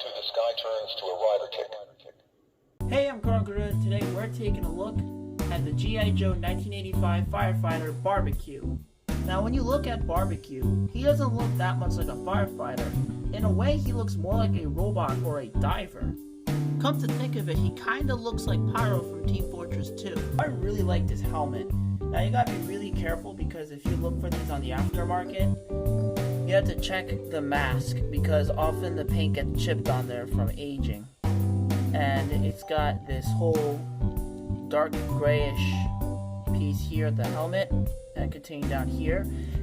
to the sky turns to a rider kick. Hey, I'm Carl Guru. Today we're taking a look at the G.I. Joe 1985 firefighter Barbecue. Now when you look at Barbecue, he doesn't look that much like a firefighter. In a way, he looks more like a robot or a diver. Come to think of it, he kinda looks like Pyro from Team Fortress 2. I really like this helmet. Now you gotta be really careful because if you look for these on the aftermarket, you have to check the mask because often the paint gets chipped on there from aging. And it's got this whole dark grayish piece here at the helmet and continuing down here.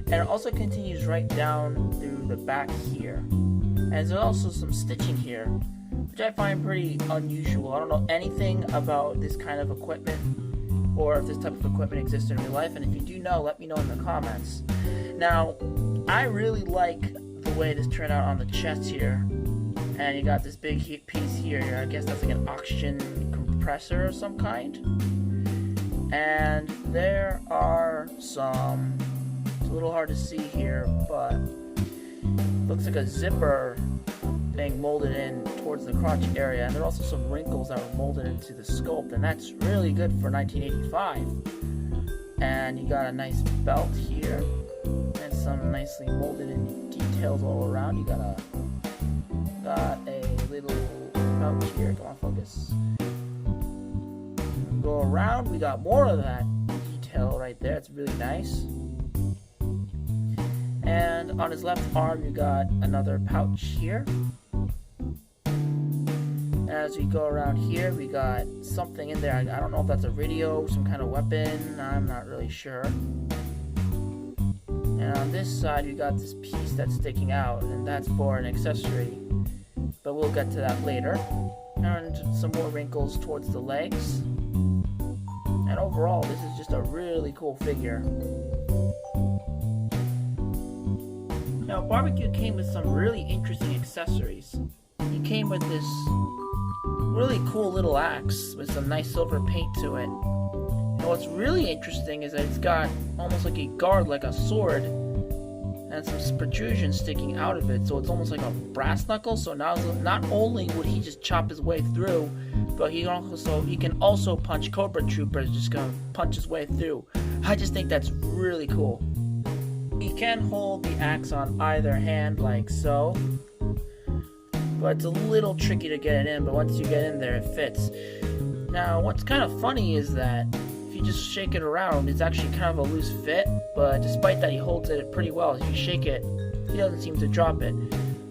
And it also continues right down through the back here. And there's also some stitching here, which I find pretty unusual. I don't know anything about this kind of equipment or if this type of equipment exists in real life, and if you do know, let me know in the comments. Now, I really like the way this turned out on the chest here, and you got this big piece here. I guess that's like an oxygen compressor of some kind, and there are some, it's a little hard to see here, but looks like a zipper being molded in towards the crotch area, and there are also some wrinkles that were molded into the sculpt, and that's really good for 1985. And you got a nice belt here, and some nicely molded in details all around. You got a little pouch here. Come on, focus. Go around. We got more of that detail right there. It's really nice. And on his left arm, you got another pouch here. As we go around here, we got something in there. I don't know if that's a radio, some kind of weapon. I'm not really sure. And on this side, you got this piece that's sticking out, and that's for an accessory. But we'll get to that later. And some more wrinkles towards the legs. And overall, this is just a really cool figure. Now, Barbecue came with some really interesting accessories. He came with this really cool little axe with some nice silver paint to it. And what's really interesting is that it's got almost like a guard, like a sword, and some protrusions sticking out of it, so it's almost like a brass knuckle. So now, not only would he just chop his way through, but he can also punch Cobra Troopers, just gonna punch his way through. I just think that's really cool. He can hold the axe on either hand like so, but it's a little tricky to get it in, but once you get in there, it fits. Now, what's kind of funny is that if you just shake it around, it's actually kind of a loose fit, but despite that, he holds it pretty well. If you shake it, he doesn't seem to drop it.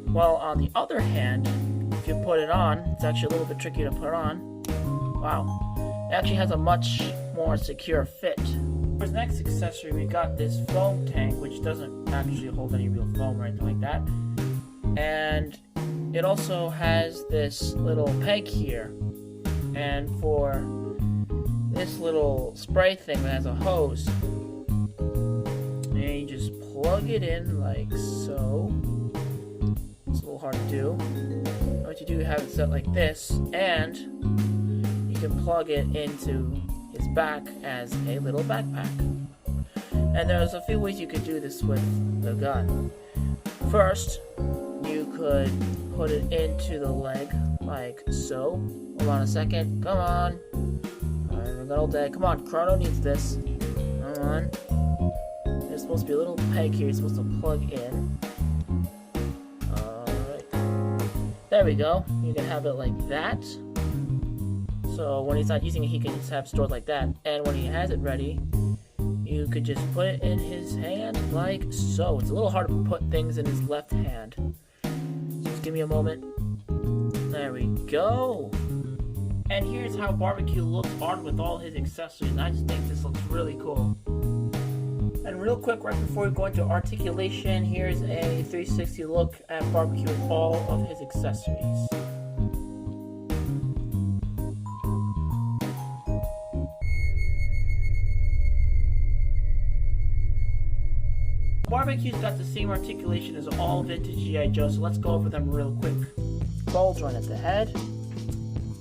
While on the other hand, if you put it on, it's actually a little bit tricky to put on. Wow. It actually has a much more secure fit. For his next accessory, we got this foam tank, which doesn't actually hold any real foam or anything like that. And it also has this little peg here, and for this little spray thing that has a hose, and you just plug it in like so. It's a little hard to do. What you do, have it set like this, and you can plug it into his back as a little backpack. And there's a few ways you could do this with the gun. First, you could put it into the leg like so. Hold on a second. Come on. We've got all day. Come on, Chrono needs this. Come on. There's supposed to be a little peg here you're supposed to plug in. Alright. There we go. You can have it like that. So when he's not using it, he can just have it stored like that. And when he has it ready, you could just put it in his hand like so. It's a little hard to put things in his left hand. Just give me a moment. There we go. And here's how Barbecue looks armed with all his accessories. And I just think this looks really cool. And real quick, right before we go into articulation, here's a 360 look at Barbecue with all of his accessories. Barbecue's got the same articulation as all vintage G.I. Joe, so let's go over them real quick. Ball joint at the head,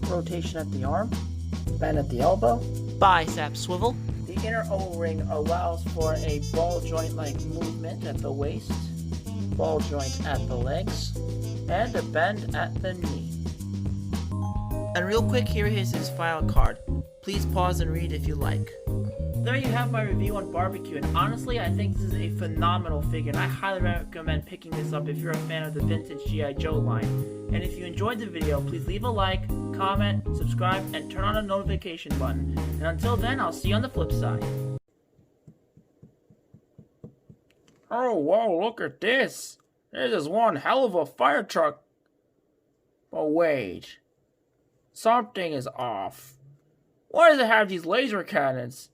rotation at the arm, bend at the elbow, bicep swivel. The inner O-ring allows for a ball joint-like movement at the waist, ball joint at the legs, and a bend at the knee. And real quick, here is his file card. Please pause and read if you like. There you have my review on Barbecue, and honestly, I think this is a phenomenal figure, and I highly recommend picking this up if you're a fan of the vintage G.I. Joe line. And if you enjoyed the video, please leave a like, comment, subscribe, and turn on the notification button. And until then, I'll see you on the flip side. Oh, whoa, look at this. This is one hell of a fire truck. Oh, wait. Something is off. Why does it have these laser cannons?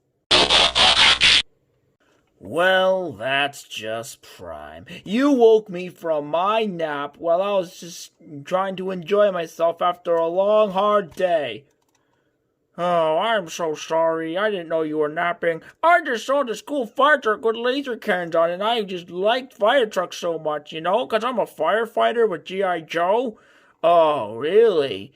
Well, that's just prime. You woke me from my nap while I was just trying to enjoy myself after a long, hard day. Oh, I'm so sorry. I didn't know you were napping. I just saw this cool fire truck with laser cannons on it, and I just liked fire trucks so much, you know, because I'm a firefighter with G.I. Joe. Oh, really?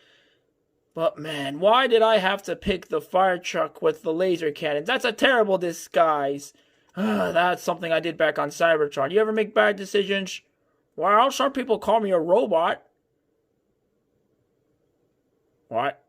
But man, why did I have to pick the fire truck with the laser cannons? That's a terrible disguise. That's something I did back on Cybertron. You ever make bad decisions? Well, some people call me a robot. What?